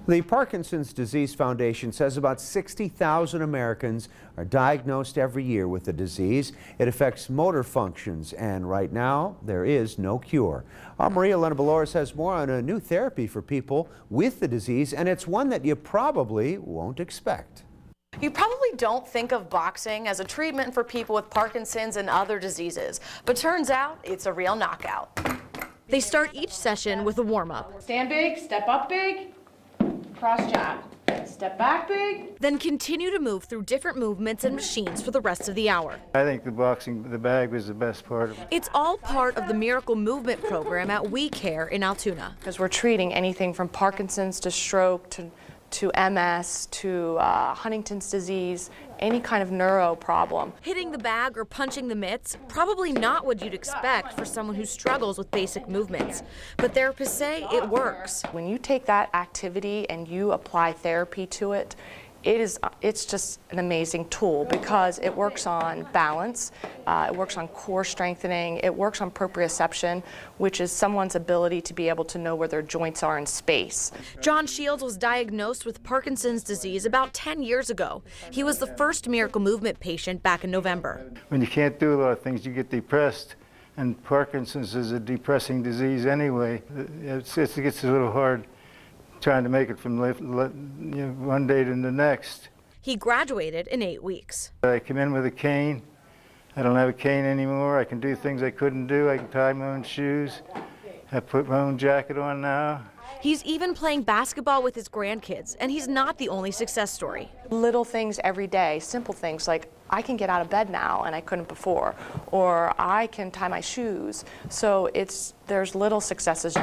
The Parkinson's Disease Foundation says about 60,000 Americans are diagnosed every year with the disease. It affects motor functions, and right now there is no cure. Our Maria Elena Valores has more on a new therapy for people with the disease, and it's one that you probably won't expect. You probably don't think of boxing as a treatment for people with Parkinson's and other diseases, but turns out it's a real knockout. They start each session with a warm-up. Stand big, step up big, cross jab. Step back big. Then continue to move through different movements and machines for the rest of the hour. I think the bag was the best part of it. It's all part of the Miracle Movement program at We Care in Altoona. Because we're treating anything from Parkinson's to stroke to MS to Huntington's disease, any kind of neuro problem. Hitting the bag or punching the mitts, probably not what you'd expect for someone who struggles with basic movements. But therapists say it works. When you take that activity and you apply therapy to it, it's just an amazing tool because it works on balance, it works on core strengthening, it works on proprioception, which is someone's ability to be able to know where their joints are in space. John Shields was diagnosed with Parkinson's disease about 10 years ago. He was the first Miracle Movement patient back in November. When you can't do a lot of things, you get depressed, and Parkinson's is a depressing disease anyway. It gets a little hard trying to make it from one day to the next. He graduated in 8 weeks. I come in with a cane. I don't have a cane anymore. I can do things I couldn't do. I can tie my own shoes. I put my own jacket on now. He's even playing basketball with his grandkids, and he's not the only success story. Little things every day, simple things like I can get out of bed now and I couldn't before, or I can tie my shoes. So there's little successes.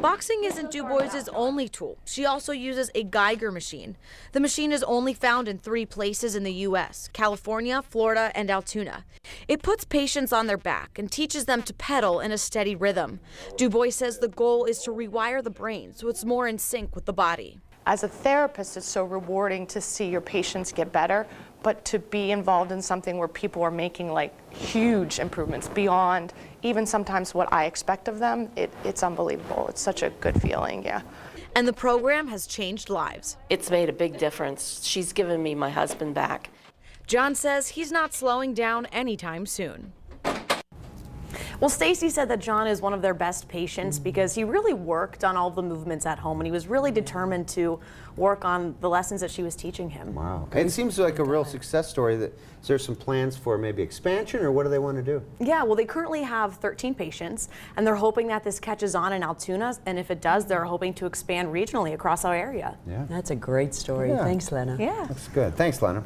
Boxing isn't DuBois's only tool. She also uses a Geiger machine. The machine is only found in 3 places in the U.S., California, Florida, and Altoona. It puts patients on their back and teaches them to pedal in a steady rhythm. DuBois says the goal is to rewire the brain so it's more in sync with the body. As a therapist, it's so rewarding to see your patients get better, but to be involved in something where people are making like huge improvements beyond even sometimes what I expect of them, it's unbelievable. It's such a good feeling, yeah. And the program has changed lives. It's made a big difference. She's given me my husband back. John says he's not slowing down anytime soon. Well, Stacy said that John is one of their best patients because he really worked on all the movements at home, and he was really determined to work on the lessons that she was teaching him. Wow. It seems like a real success story. Is there some plans for maybe expansion, or what do they want to do? Yeah, well, they currently have 13 patients, and they're hoping that this catches on in Altoona, and if it does, they're hoping to expand regionally across our area. Yeah. That's a great story. Yeah. Thanks, Lena. Yeah. That's good. Thanks, Lena.